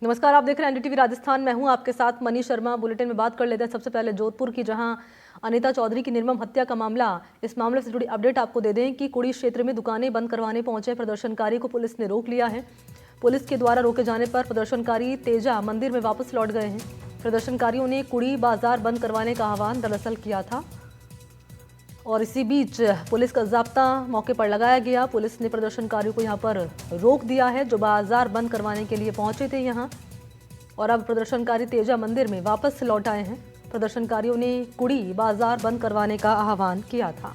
नमस्कार, आप देख रहे हैं एनडीटीवी राजस्थान। मैं हूं आपके साथ मनीष शर्मा। बुलेटिन में बात कर लेते हैं सबसे पहले जोधपुर की, जहां अनीता चौधरी की निर्मम हत्या का मामला। इस मामले से जुड़ी अपडेट आपको दे दें कि कुड़ी क्षेत्र में दुकानें बंद करवाने पहुंचे प्रदर्शनकारी को पुलिस ने रोक लिया है। पुलिस के द्वारा रोके जाने पर प्रदर्शनकारी तेजा मंदिर में वापस लौट गए हैं। प्रदर्शनकारियों ने कुड़ी बाजार बंद करवाने का आह्वान दरअसल किया था और इसी बीच पुलिस का जाब्ता मौके पर लगाया गया। पुलिस ने प्रदर्शनकारियों को यहां पर रोक दिया है जो बाजार बंद करवाने के लिए पहुंचे थे यहां, और अब प्रदर्शनकारी तेजा मंदिर में वापस लौट आए हैं। प्रदर्शनकारियों ने कुड़ी बाजार बंद करवाने का आह्वान किया था।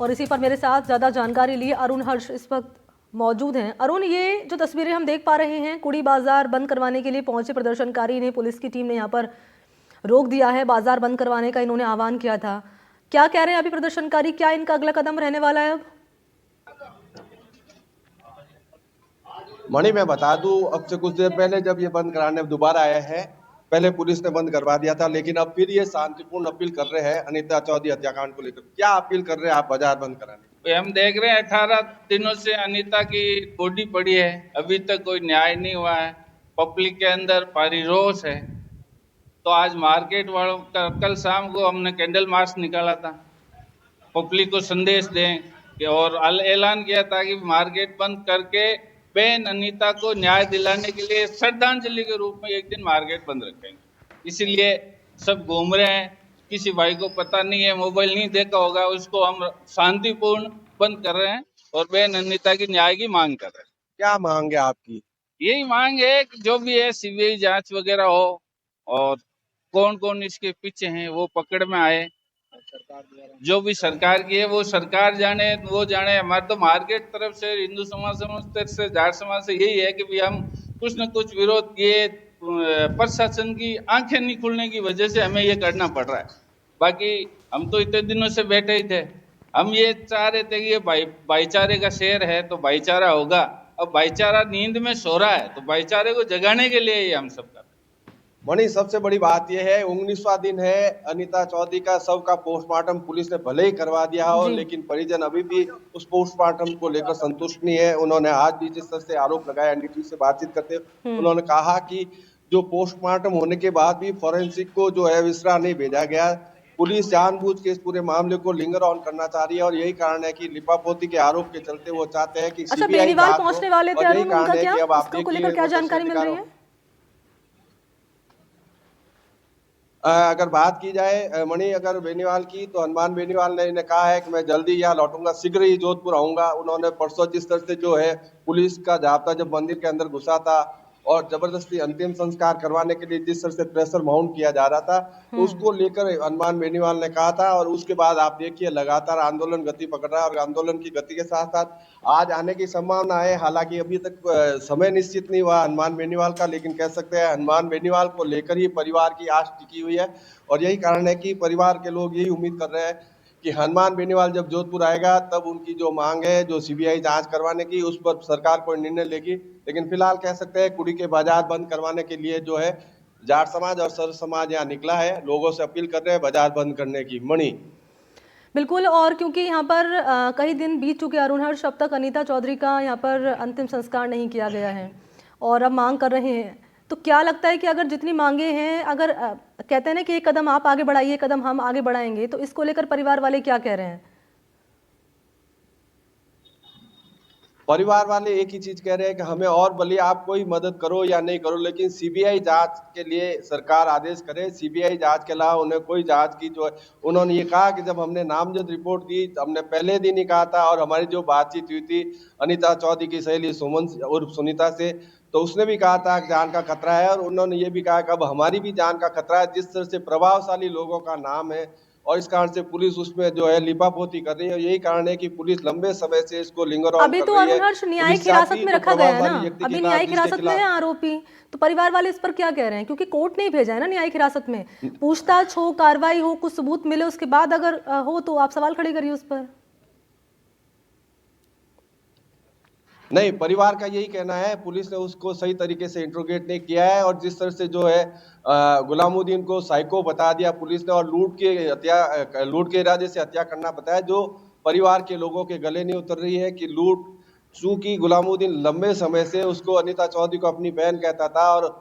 और इसी पर मेरे साथ ज्यादा जानकारी लिए अरुण हर्ष इस वक्त मौजूद हैं। अरुण, ये जो तस्वीरें हम देख पा रहे हैं, कुड़ी बाजार बंद करवाने के लिए पहुंचे प्रदर्शनकारी ने, पुलिस की टीम ने यहाँ पर रोक दिया है। बाजार बंद करवाने का इन्होंने आह्वान किया था। क्या कह रहे हैं अभी प्रदर्शनकारी, क्या इनका अगला कदम रहने वाला है अब? मणि, मैं बता दूं, अब से कुछ देर पहले जब ये बंद कराने दोबारा आया है, पहले पुलिस ने बंद करवा दिया था, लेकिन अब फिर ये शांतिपूर्ण अपील कर रहे हैं अनीता चौधरी हत्याकांड को लेकर। क्या अपील कर रहे हैं आप बाजार बंद कराने? हम देख रहे हैं 18 दिनों से अनीता की बॉडी पड़ी है, अभी तक कोई न्याय नहीं हुआ है। पब्लिक के अंदर भारी रोष है। तो आज मार्केट वालों का, कल शाम को हमने कैंडल मार्च निकाला था, पब्लिक को संदेश दें कि, और ऐलान किया था कि मार्केट बंद करके बहन अनीता को न्याय दिलाने के लिए श्रद्धांजलि के रूप में एक दिन मार्केट बंद रखेंगे। इसीलिए सब घूम रहे हैं। किसी भाई को पता नहीं है, मोबाइल नहीं देखा होगा, उसको हम शांतिपूर्ण बंद कर रहे हैं और बहन अनीता की न्याय की मांग कर रहे हैं। क्या मांग है आपकी? यही मांग है कि जो भी है सीबीआई जांच वगैरह हो और कौन कौन इसके पीछे हैं वो पकड़ में आए। जो भी सरकार की है वो सरकार जाने, वो जाने। हमारे तो मार्केट तरफ से, हिंदू समाज से, जाट समाज से यही है कि भी हम कुछ न कुछ विरोध किए। प्रशासन की आंखें नहीं खुलने की वजह से हमें ये करना पड़ रहा है। बाकी हम तो इतने दिनों से बैठे ही थे। हम ये चाह रहे थे कि ये भाईचारे का शहर है तो भाईचारा होगा। अब भाईचारा नींद में सो रहा है, तो भाईचारे को जगाने के लिए ये हम सब कर। मणि, सबसे बड़ी बात यह है, 19वां दिन है अनीता चौधरी का शव का पोस्टमार्टम पुलिस ने भले ही करवा दिया हो, लेकिन परिजन अभी भी उस पोस्टमार्टम को लेकर संतुष्ट नहीं है। उन्होंने आज भी जिस तरह से आरोप लगाया, एनडीटीवी से बातचीत करते उन्होंने कहा कि जो पोस्टमार्टम होने के बाद भी फॉरेंसिक को जो है विसरा नहीं भेजा गया। पुलिस जानबूझ के इस पूरे मामले को लिंगर ऑन करना चाह रही है और यही कारण है कि लिपापोती के आरोप के चलते वो चाहते हैं कि सीबीआई बेनीवाल पहुंचने वाले थे अरुण, उनका क्या, उसको लेकर क्या जानकारी मिल रही है? अगर बात की जाए मणि, अगर बेनीवाल की, तो हनुमान बेनीवाल ने इन्हें कहा है कि मैं जल्दी यहाँ लौटूंगा, शीघ्र ही जोधपुर आऊंगा। उन्होंने परसों जिस तरह से जो है पुलिस का जाब्ता जब मंदिर के अंदर घुसा था और जबरदस्ती अंतिम संस्कार करवाने के लिए जिस तरह से प्रेशर माउंट किया जा रहा था, तो उसको लेकर हनुमान बेनीवाल ने कहा था। और उसके बाद आप देखिए लगातार आंदोलन गति पकड़ रहा है और आंदोलन की गति के साथ साथ आज आने की संभावना है। हालांकि अभी तक समय निश्चित नहीं हुआ हनुमान बेनीवाल का, लेकिन कह सकते हैं हनुमान बेनीवाल को लेकर ही परिवार की आस टिकी हुई है। और यही कारण है कि परिवार के लोग यही उम्मीद कर रहे हैं कि हनुमान बेनीवाल जब जोधपुर आएगा तब उनकी जो मांग है, जो सीबीआई जांच करवाने की, उस पर सरकार कोई निर्णय लेगी। लेकिन फिलहाल कह सकते हैं कुड़ी के बाजार बंद करवाने के लिए जो है जाट समाज और सर्व समाज यहाँ निकला है। लोगों से अपील कर रहे हैं बाजार बंद करने की। मणि, बिल्कुल, और क्योंकि यहाँ पर कई दिन बीत चुके अरुण हर्ष, अब तक अनीता चौधरी का यहाँ पर अंतिम संस्कार नहीं किया गया है और अब मांग कर रहे हैं, तो क्या लगता है कि अगर जितनी मांगे हैं, अगर कहते हैं ना कि एक कदम आप आगे बढ़ाइए, एक कदम हम आगे बढ़ाएंगे, तो इसको लेकर परिवार वाले क्या कह रहे हैं? परिवार वाले एक ही चीज कह रहे हैं कि हमें, और भले आप कोई मदद करो या नहीं करो, लेकिन सीबीआई जांच के लिए सरकार आदेश करे। सीबीआई जांच के अलावा उन्हें कोई जांच की जो है, उन्होंने ये कहा कि जब हमने नामजद रिपोर्ट दी तो हमने पहले दिन ही कहा था, और हमारी जो बातचीत हुई थी अनीता चौधरी की सहेली सुमन उर्फ सुनीता से, तो उसने भी कहा था कि जान का खतरा है। और उन्होंने ये भी कहा कि अब हमारी भी जान का खतरा है। जिस तरह से प्रभावशाली लोगों का नाम है और इस कारण से पुलिस उसमें जो है लिपापोती कर रही है, यही कारण है कि पुलिस लंबे समय से इसको लिंगर ऑन अभी कर तो रही है। अरुण हर्ष न्यायिक हिरासत में रखा गया है ना, अभी न्यायिक हिरासत में है आरोपी, तो परिवार वाले इस पर क्या कह रहे हैं? क्योंकि कोर्ट नहीं भेजा है ना न्यायिक हिरासत में, पूछताछ हो, कार्रवाई हो, कुछ सबूत मिले, उसके बाद अगर हो तो आप सवाल खड़े करिए उस पर। नहीं, परिवार का यही कहना है, पुलिस ने उसको सही तरीके से इंट्रोगेट नहीं किया है और जिस तरह से जो है गुलामुद्दीन को साइको बता दिया पुलिस ने और लूट के इरादे से हत्या करना बताया, जो परिवार के लोगों के गले नहीं उतर रही है कि चूंकि गुलामुद्दीन लंबे समय से उसको अनीता चौधरी को अपनी बहन कहता था और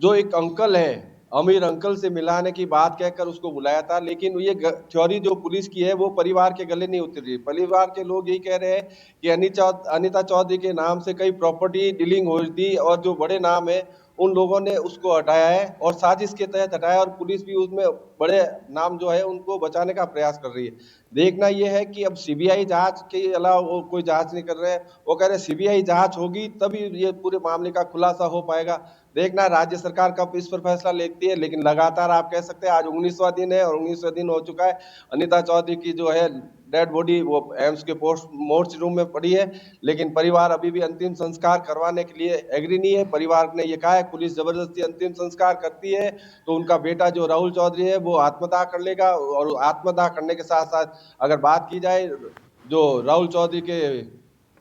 जो एक अंकल है, अमीर अंकल से मिलाने की बात कहकर उसको बुलाया था, लेकिन ये थ्योरी जो पुलिस की है वो परिवार के गले नहीं उतर रही। परिवार के लोग यही कह रहे हैं कि अनीता चौधरी के नाम से कई प्रॉपर्टी डीलिंग हुई थी और जो बड़े नाम है उन लोगों ने उसको हटाया है और साजिश के तहत हटाया और पुलिस भी उसमें बड़े नाम जो है उनको बचाने का प्रयास कर रही है। देखना यह है कि अब सीबीआई जांच के अलावा वो कोई जांच नहीं कर रहे हैं। वो कह रहे हैं सीबीआई जांच होगी तभी ये पूरे मामले का खुलासा हो पाएगा। देखना राज्य सरकार कब इस पर फैसला लेती है, लेकिन लगातार आप कह सकते हैं आज 19वां दिन है और 19वां दिन हो चुका है। अनीता चौधरी की जो है डेड बॉडी वो एम्स के मोर्च रूम में पड़ी है, लेकिन परिवार अभी भी अंतिम संस्कार करवाने के लिए एग्री नहीं है। परिवार ने ये कहा है पुलिस जबरदस्ती अंतिम संस्कार करती है तो उनका बेटा जो राहुल चौधरी है वो आत्मदाह कर लेगा और आत्मदाह करने के साथ साथ अगर बात की जाए जो राहुल चौधरी के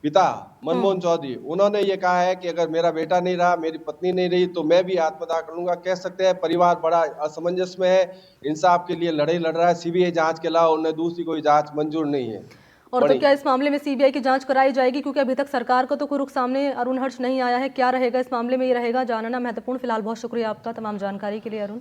पिता मनमोहन चौधरी, उन्होंने ये कहा है कि अगर मेरा बेटा नहीं रहा, मेरी पत्नी नहीं रही तो मैं भी आत्मदाह करूंगा। कह सकते हैं परिवार बड़ा असमंजस में है, इंसाफ के लिए लड़ाई लड़ रहा है। सीबीआई जांच के अलावा उन्हें दूसरी कोई जांच मंजूर नहीं है। और तो क्या इस मामले में सीबीआई की जांच कराई जाएगी, क्योंकि अभी तक सरकार को तो कोई रुख सामने अरुण हर्ष नहीं आया है। क्या रहेगा इस मामले में, ये रहेगा जानना महत्वपूर्ण। फिलहाल बहुत शुक्रिया आपका तमाम जानकारी के लिए अरुण।